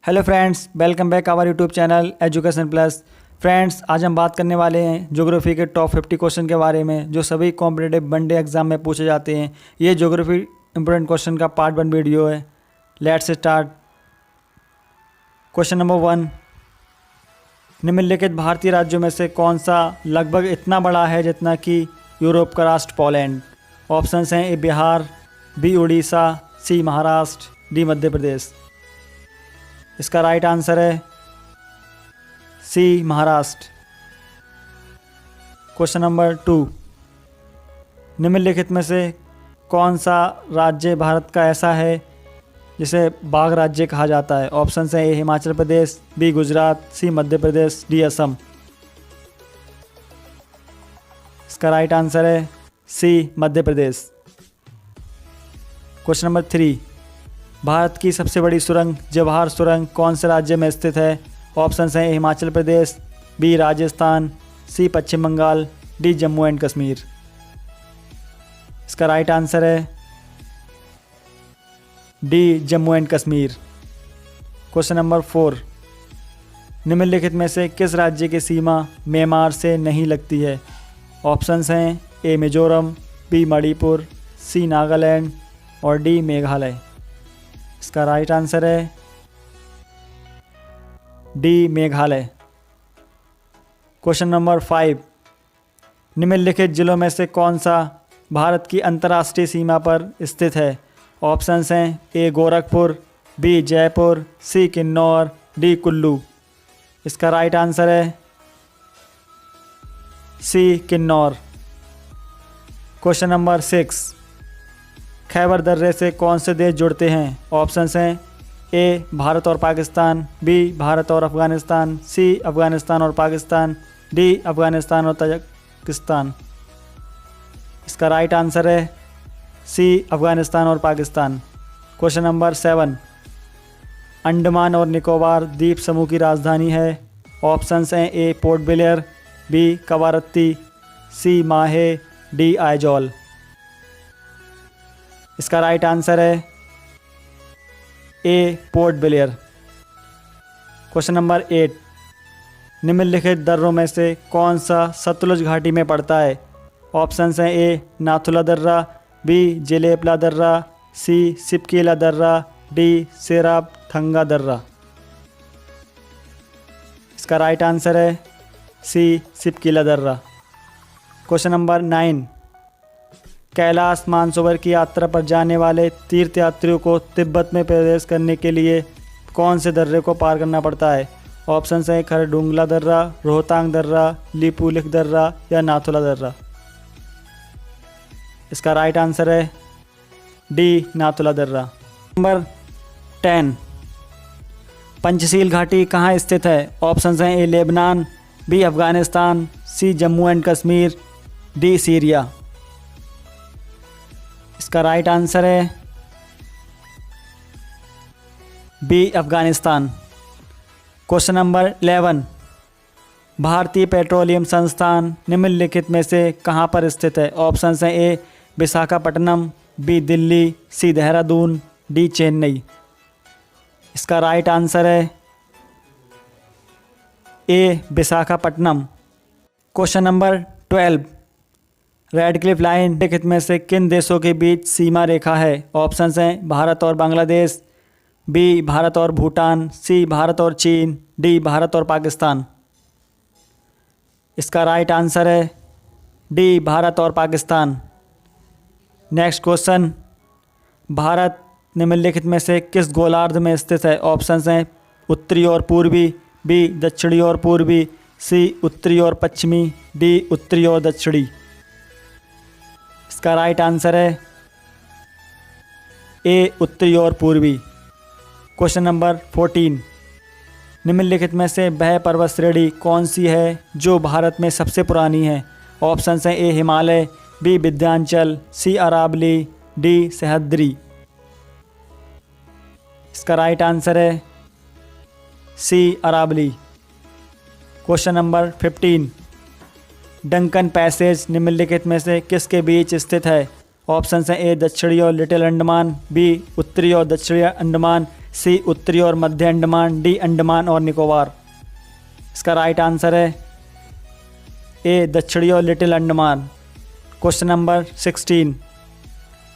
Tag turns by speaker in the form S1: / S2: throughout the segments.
S1: Hello friends, welcome back our YouTube channel education plus. Friends, आज हम बात करने वाले हैं ज्योग्राफी के टॉप 50 क्वेश्चन के बारे में जो सभी कॉम्पिटिटिव वनडे एग्जाम में पूछे जाते हैं। ये ज्योग्राफी इंपॉर्टेंट क्वेश्चन का पार्ट 1 वीडियो है। Let's start. क्वेश्चन नंबर 1, निम्नलिखित भारतीय राज्यों में से कौन सा लगभग इतना बड़ा है जितना कि यूरोप का राष्ट्र पोलैंड? ऑप्शंस हैं ए बिहार, बी उड़ीसा, सी महाराष्ट्र, डी मध्य प्रदेश। इसका राइट आंसर है सी महाराष्ट्र। क्वेश्चन नंबर 2, निम्नलिखित में से कौन सा राज्य भारत का ऐसा है जिसे बाघ राज्य कहा जाता है? ऑप्शन है ए हिमाचल प्रदेश, बी गुजरात, सी मध्य प्रदेश, डी असम। इसका राइट आंसर है सी मध्य प्रदेश। क्वेश्चन नंबर 3, भारत की सबसे बड़ी सुरंग जवाहर सुरंग कौन से राज्य में स्थित है? ऑप्शन हैं A Himachal Pradesh, B Rajasthan, C Paschim Bengal, D Jammu and Kashmir. इसका राइट आंसर है D Jammu and Kashmir. Question number 4, निम्नलिखित में से किस राज्य की सीमा म्यांमार से नहीं लगती है? ऑप्शंस हैं ए मिजोरम, बी मणिपुर, सी नागालैंड और डी मेघालय। इसका राइट आंसर है डी मेघालय। क्वेश्चन नंबर 5, निम्नलिखित जिलों में से कौन सा भारत की अंतर्राष्ट्रीय सीमा पर स्थित है? ऑप्शंस हैं ए गोरखपुर, बी जयपुर, सी किन्नौर, डी कुल्लू। इसका राइट आंसर है सी किन्नौर। क्वेश्चन नंबर 6, खैबर दर्रे से कौन से देश जुड़ते हैं? ऑप्शंस हैं ए भारत और पाकिस्तान, बी भारत और अफ़गानिस्तान, सी अफ़गानिस्तान और पाकिस्तान, डी अफ़गानिस्तान और तजाकिस्तान। इसका राइट आंसर है सी अफ़गानिस्तान और पाकिस्तान। क्वेश्चन नंबर 7, अंडमान और निकोबार द्वीप समूह की राजधानी है? ऑप्शंस हैं ए पोर्ट ब्लेयर, बी कवारत्ती, सी माहे, डी आइजॉल। इसका राइट आंसर है ए पोर्ट ब्लेयर। क्वेश्चन नंबर 8, निम्नलिखित दर्रों में से कौन सा सतलुज घाटी में पड़ता है? ऑप्शंस हैं ए नाथुला दर्रा, बी जेलेपला दर्रा, सी सिपकीला दर्रा, डी सेराब थंगा दर्रा। इसका राइट आंसर है सी सिपकीला दर्रा। क्वेश्चन नंबर 9, कैलाश मानसरोवर की यात्रा पर जाने वाले तीर्थयात्रियों को तिब्बत में प्रवेश करने के लिए कौन से दर्रे को पार करना पड़ता है? ऑप्शन हैं खरडुंगला दर्रा, रोहतांग दर्रा, लिपुलेख दर्रा या नाथुला दर्रा। इसका राइट आंसर है डी नाथुला दर्रा। नंबर 10, पंचशील घाटी कहाँ स्थित है? ऑप्शन हैं A Lebanon, B Afghanistan, C Jammu and Kashmir, D Syria. इसका राइट आंसर है बी अफ़गानिस्तान। क्वेश्चन नंबर 11, भारतीय पेट्रोलियम संस्थान निम्नलिखित में से कहाँ पर स्थित है? ऑप्शंस हैं A Visakhapatnam, B Delhi, C Dehradun, D Chennai. इसका राइट आंसर है A Visakhapatnam. Question number 12, Radcliffe line निम्नलिखित में से किन देशों के बीच सीमा रेखा है? ऑप्शंस हैं भारत और बांग्लादेश, बी भारत और भूटान, सी भारत और चीन, डी भारत और पाकिस्तान। इसका राइट आंसर है डी भारत और पाकिस्तान। नेक्स्ट क्वेश्चन, भारत निम्नलिखित में से किस गोलार्ध में स्थित है? ऑप्शंस हैं उत्तरी और पूर्वी, बी दक्षिणी और पूर्वी, सी उत्तरी और पश्चिमी, डी उत्तरी और दक्षिणी। इसका राइट आंसर है ए उत्तरी और पूर्वी। क्वेश्चन नंबर 14, निम्नलिखित में से वह पर्वत श्रेणी कौन सी है जो भारत में सबसे पुरानी है? ऑप्शंस हैं A Himalaya, B Vindhyachal, C Aravalli, D Sahyadri. इसका राइट आंसर है C Aravalli. Question number 15, Duncan passage निम्नलिखित में से किसके बीच स्थित है? ऑप्शन हैं ए दक्षिणी और लिटिल अंडमान, बी उत्तरी और दक्षिणी अंडमान, सी उत्तरी और मध्य अंडमान, डी अंडमान और निकोबार। इसका राइट आंसर है ए दक्षिणी और little Andaman. Question number 16,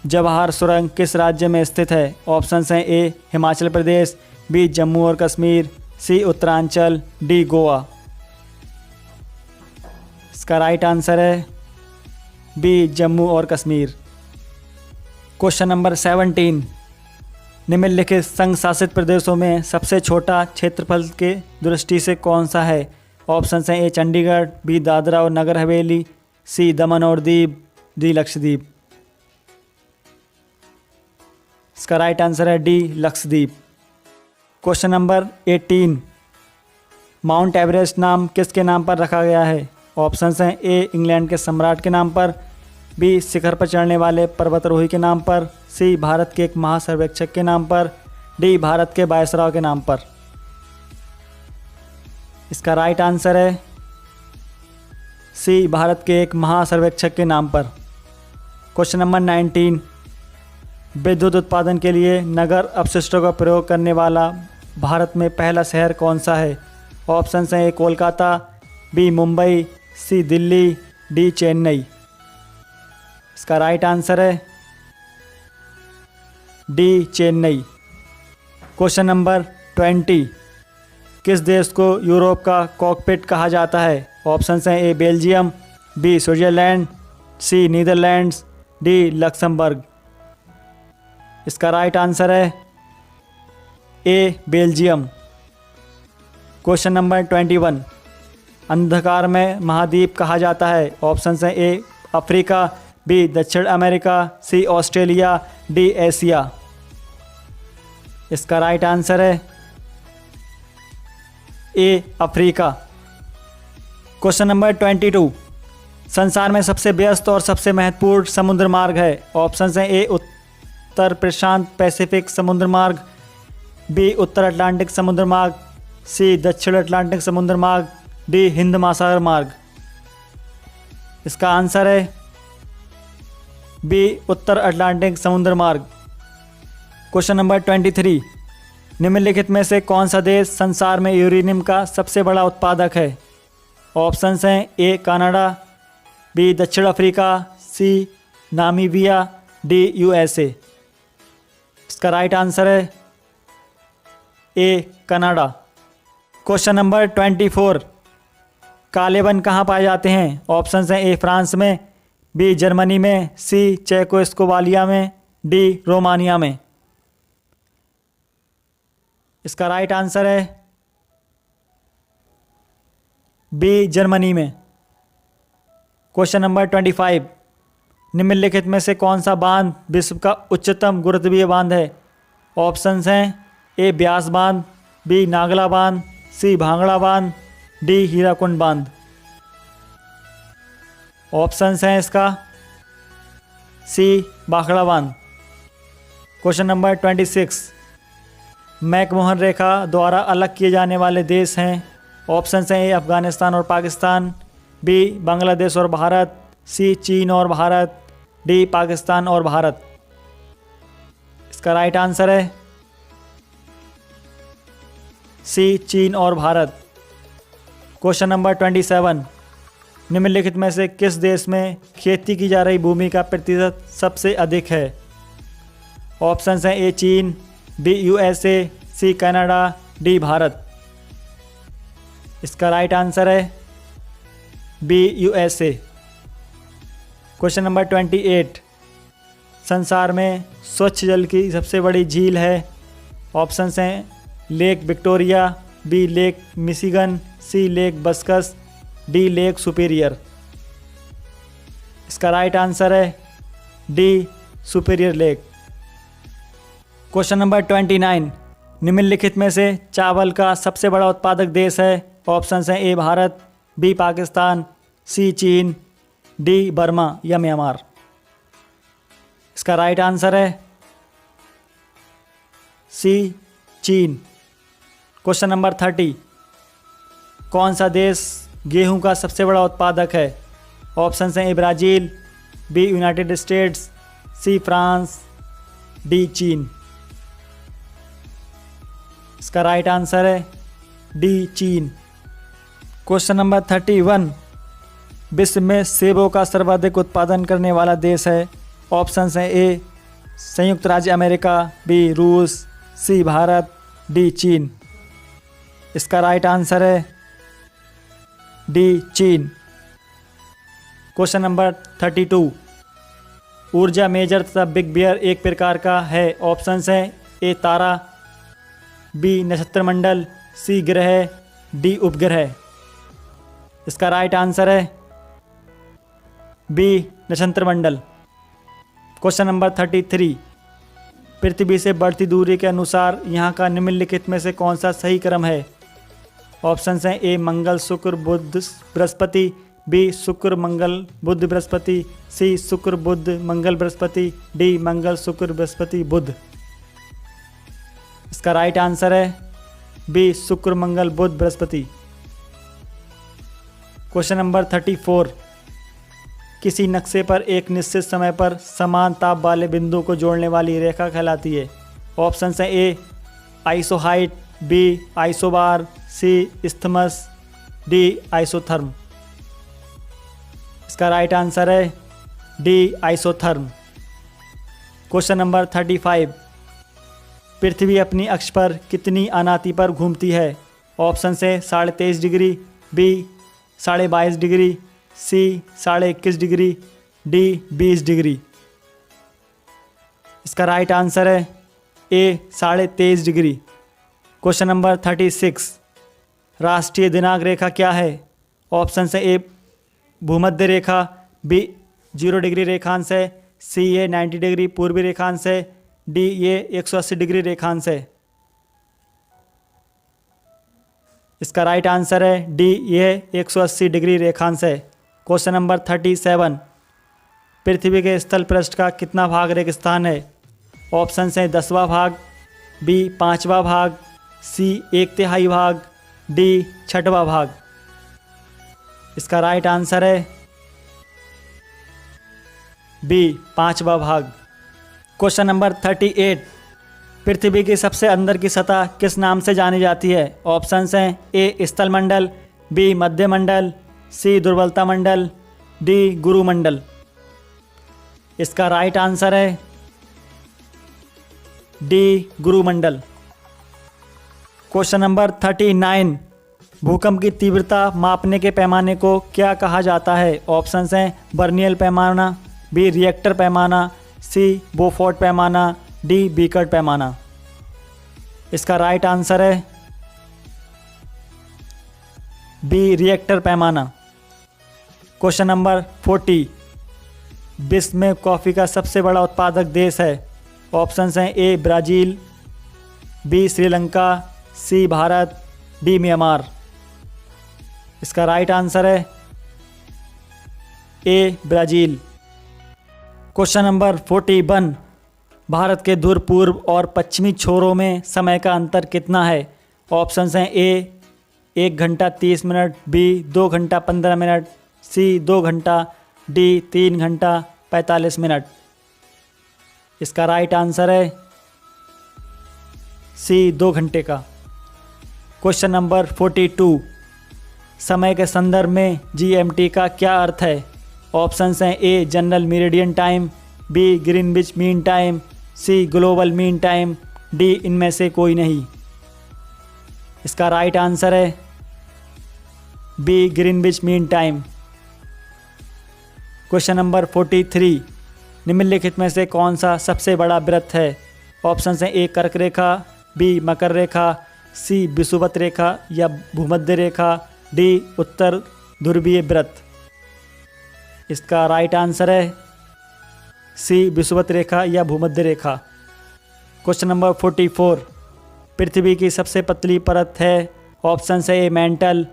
S1: Jawahar सुरंग किस राज्य में स्थित है? ऑप्शंस हैं ए हिमाचल प्रदेश, बी जम्मू और कश्मीर, सी उत्तरांचल, डी गोवा। इसका राइट आंसर है बी जम्मू और कश्मीर। क्वेश्चन नंबर 17, निम्नलिखित संघ शासित प्रदेशों में सबसे छोटा क्षेत्रफल के दृष्टि से कौन सा है? ऑप्शंस हैं ए चंडीगढ़, बी दादरा और नगर हवेली, सी दमन और दीव, डी लक्षद्वीप। इसका राइट आंसर है D Lakshadweep. Question number 18, mount Everest नाम किसके नाम पर रखा गया है? ऑप्शंस हैं ए इंग्लैंड के सम्राट के नाम पर, बी शिखर पर चढ़ने वाले पर्वतारोही के नाम पर, सी भारत के एक महासर्वेक्षक के नाम पर, डी भारत के वायसराय के नाम पर। इसका राइट आंसर है सी भारत के एक महासर्वेक्षक के नाम पर। क्वेश्चन नंबर 19, विद्युत उत्पादन के लिए नगर अपशिष्टों का प्रयोग करने वाला भारत में पहला शहर कौन सा है? ऑप्शंस हैं ए कोलकाता, बी मुंबई, सी दिल्ली, डी चेन्नई। इसका राइट आंसर है डी चेन्नई। क्वेश्चन नंबर 20, किस देश को यूरोप का कॉकपिट कहा जाता है? ऑप्शंस हैं ए बेल्जियम, बी स्विट्जरलैंड, सी नीदरलैंड्स, डी लक्समबर्ग। इसका राइट आंसर है ए बेल्जियम। क्वेश्चन नंबर 21, अंधकार में महाद्वीप कहा जाता है? ऑप्शंस हैं ए अफ्रीका, बी दक्षिण अमेरिका, सी ऑस्ट्रेलिया, डी एशिया। इसका राइट आंसर है ए अफ्रीका। क्वेश्चन नंबर 22, संसार में सबसे व्यस्त और सबसे महत्वपूर्ण समुद्र मार्ग है? ऑप्शंस हैं ए उत्तर प्रशांत पैसिफिक समुद्र मार्ग, बी उत्तर अटलांटिक समुद्र मार्ग, सी दक्षिण अटलांटिक समुद्र मार्ग, डी हिंद महासागर मार्ग। इसका आंसर है बी उत्तर अटलांटिक समुद्र मार्ग। क्वेश्चन नंबर 23, निम्नलिखित में से कौन सा देश संसार में यूरेनियम का सबसे बड़ा उत्पादक है? ऑप्शंस हैं ए कनाडा, बी दक्षिण अफ्रीका, सी नामीबिया, डी यूएसए। इसका राइट आंसर है ए कनाडा। क्वेश्चन नंबर 24, काले वन कहाँ पाए जाते हैं? ऑप्शंस हैं ए फ्रांस में, बी जर्मनी में, सी चेकोस्लोवाकिया में, डी रोमानिया में। इसका राइट आंसर है बी जर्मनी में। क्वेश्चन नंबर 25, निम्नलिखित में से कौन सा बांध विश्व का उच्चतम गुरुत्वीय बांध है? ऑप्शंस हैं ए ब्यास बांध, बी नागला बांध, सी भांगड़ा बांध, डी हीराकुंड बांध। ऑप्शंस हैं इसका सी भाखड़ा बांध। क्वेश्चन नंबर 26, मैकमोहन रेखा द्वारा अलग किए जाने वाले देश हैं? ऑप्शंस हैं ए अफगानिस्तान और पाकिस्तान, बी बांग्लादेश और भारत, सी चीन और भारत, डी पाकिस्तान और भारत। इसका राइट आंसर है सी चीन और भारत। क्वेश्चन नंबर 27, निम्नलिखित में से किस देश में खेती की जा रही भूमि का प्रतिशत सबसे अधिक है? ऑप्शंस हैं ए चीन, B USA, C Canada, D Bharat. इसका राइट आंसर है बी यूएसए। क्वेश्चन नंबर 28, संसार में स्वच्छ जल की सबसे बड़ी झील है? ऑप्शंस हैं lake Victoria, B lake Michigan, C lake बस्कस, डी लेक सुपीरियर। इसका राइट आंसर है D superior lake. Question number 29, निम्नलिखित में से चावल का सबसे बड़ा उत्पादक देश है? ऑप्शंस हैं ए भारत, बी पाकिस्तान, सी चीन, डी बर्मा या म्यांमार। इसका राइट आंसर है सी चीन। क्वेश्चन नंबर 30, कौन सा देश गेहूं का सबसे बड़ा उत्पादक है? ऑप्शंस हैं A Brazil, B United States, C France, D चीन। इसका राइट आंसर है डी चीन। क्वेश्चन नंबर 31, विश्व में सेबों का सर्वाधिक उत्पादन करने वाला देश है। ऑप्शंस हैं ए संयुक्त राज्य अमेरिका, बी रूस, सी भारत, डी चीन। इसका राइट आंसर है डी चीन। क्वेश्चन नंबर 32, ऊर्जा मेजर तथा बिग बियर एक प्रकार का है। ऑप्शंस हैं ए तारा, बी नक्षत्र मंडल, सी ग्रह, डी उपग्रह। इसका राइट आंसर है बी नक्षत्र मंडल। क्वेश्चन नंबर 33, पृथ्वी से बढ़ती दूरी के अनुसार यहाँ का निम्नलिखित में से कौन सा सही क्रम है। ऑप्शंस हैं ए मंगल शुक्र बुध बृहस्पति, बी शुक्र मंगल बुध बृहस्पति, सी शुक्र बुध मंगल बृहस्पति, डी मंगल शुक्र बृहस्पति बुध। इसका राइट आंसर है बी शुक्र मंगल बुध बृहस्पति। क्वेश्चन नंबर 34, किसी नक्शे पर एक निश्चित समय पर समान ताप वाले बिंदु को जोड़ने वाली रेखा कहलाती है। ऑप्शंस हैं ए आइसोहाइट, बी आइसोबार, सी इस्थमस, डी आइसोथर्म। इसका राइट आंसर है डी आइसोथर्म। क्वेश्चन नंबर 35, पृथ्वी अपनी अक्ष पर कितनी अनाती पर घूमती है। ऑप्शन से 23.5 डिग्री, बी 22.5 डिग्री, सी 21.5 डिग्री, डी 20 डिग्री। इसका राइट आंसर है ए 23.5 डिग्री। क्वेश्चन नंबर 36, राष्ट्रीय दिनांक रेखा क्या है। ऑप्शन से ए भूमध्य रेखा, बी 0 डिग्री रेखांश है, सी ये 90 डिग्री पूर्वी रेखांश है, डी ये 180 डिग्री रेखांश है। इसका राइट आंसर है डी ये 180 डिग्री रेखांश है। क्वेश्चन नंबर 37, पृथ्वी के स्थल पृष्ठ का कितना भाग रेगिस्तान है। ऑप्शन हैं 10वां भाग, बी 5वां भाग, सी 1/3 भाग, डी 6वां भाग। इसका राइट आंसर है बी 5वां भाग। क्वेश्चन नंबर 38, पृथ्वी की सबसे अंदर की सतह किस नाम से जानी जाती है। ऑप्शंस हैं ए स्थल मंडल, बी मध्य मंडल, सी दुर्बलता मंडल, डी गुरु मंडल। इसका राइट आंसर है डी गुरु मंडल। क्वेश्चन नंबर 39, भूकंप की तीव्रता मापने के पैमाने को क्या कहा जाता है। ऑप्शंस हैं बर्नियल पैमाना, बी रिएक्टर पैमाना, सी बोफोर्ट पैमाना, डी बीकर्ट पैमाना। इसका राइट आंसर है बी रिएक्टर पैमाना। क्वेश्चन नंबर 40, विश्व में कॉफ़ी का सबसे बड़ा उत्पादक देश है। ऑप्शंस हैं A Brazil, B Sri Lanka, C Bharat, D Myanmar. इसका राइट आंसर है ए ब्राज़ील। क्वेश्चन नंबर 41, भारत के ध्रुव पूर्व और पश्चिमी छोरों में समय का अंतर कितना है। ऑप्शंस हैं ए 1 घंटा 30 मिनट, बी 2 घंटा 15 मिनट, सी 2 घंटा, डी 3 घंटा 45 मिनट। इसका राइट आंसर है सी 2 घंटे का। क्वेश्चन नंबर 42, समय के संदर्भ में जीएमटी का क्या अर्थ है। ऑप्शंस हैं A general meridian time, B Greenwich mean time, C global mean time, D इनमें से कोई नहीं। इसका राइट आंसर है B Greenwich mean time. Question number 43, निम्नलिखित में से कौन सा सबसे बड़ा वृत्त है। ऑप्शंस हैं ए कर्क रेखा, बी मकर रेखा, सी विषुवत रेखा या भूमध्य रेखा, डी उत्तर ध्रुवीय वृत्त। इसका राइट आंसर है सी विषुवत रेखा या भूमध्य रेखा। क्वेश्चन नंबर 44, पृथ्वी की सबसे पतली परत है। ऑप्शन है A mantle,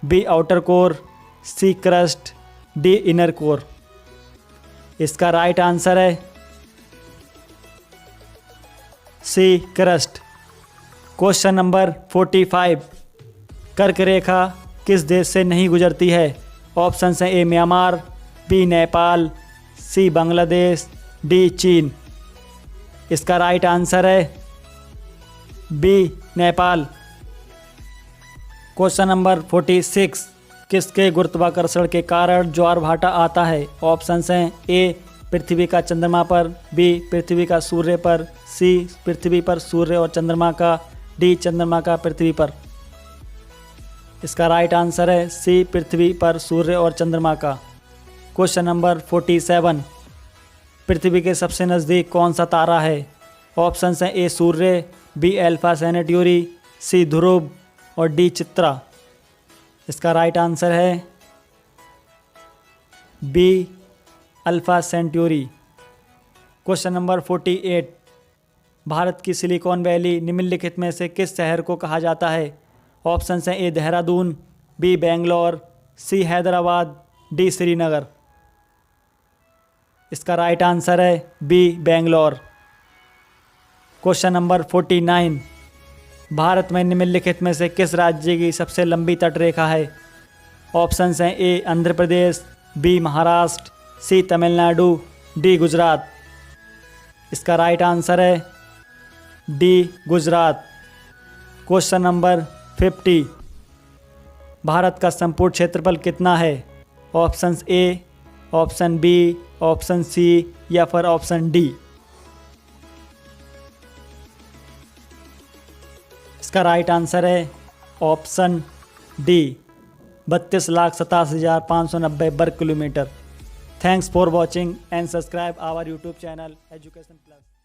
S1: B outer core, C crust, D inner core. इसका राइट आंसर है सी क्रस्ट। क्वेश्चन नंबर 45, कर्क रेखा किस देश से नहीं गुजरती है। ऑप्शन हैं ए म्यांमार, बी नेपाल, सी बांग्लादेश, डी चीन। इसका राइट आंसर है बी नेपाल। क्वेश्चन नंबर 46, किसके गुरुत्वाकर्षण के कारण ज्वार भाटा आता है? ऑप्शंस हैं ए पृथ्वी का चंद्रमा पर, बी पृथ्वी का सूर्य पर, सी पृथ्वी पर सूर्य और चंद्रमा का, डी चंद्रमा का पृथ्वी पर। इसका राइट आंसर है सी पृथ्वी पर सूर्य और चंद्रमा का। क्वेश्चन नंबर 47, पृथ्वी के सबसे नज़दीक कौन सा तारा है? ऑप्शंस हैं ए सूर्य, बी अल्फा सेनेट्यूरी, सी ध्रुव और डी चित्रा। इसका राइट आंसर है B alpha Centauri. Question number 48, भारत की सिलिकॉन वैली निम्नलिखित में से किस शहर को कहा जाता है? ऑप्शंस हैं A Dehradun, B Bangalore, C Hyderabad, D Srinagar. इसका राइट आंसर है B Bangalore. Question number 49, Bharat में निम्नलिखित में से किस राज्य की सबसे लंबी तटरेखा है? ऑप्शंस हैं A Andhra Pradesh, B Maharashtra, C Tamil Nadu, D Gujarat. इसका राइट आंसर है D Gujarat. Question number 50, Bharat का संपूर्ण क्षेत्रफल कितना है? Options A, option B, option C या फिर ऑप्शन डी। इसका राइट आंसर है ऑप्शन डी, 32,87,590 वर्ग किलोमीटर। Thanks for watching and subscribe our YouTube channel education plus.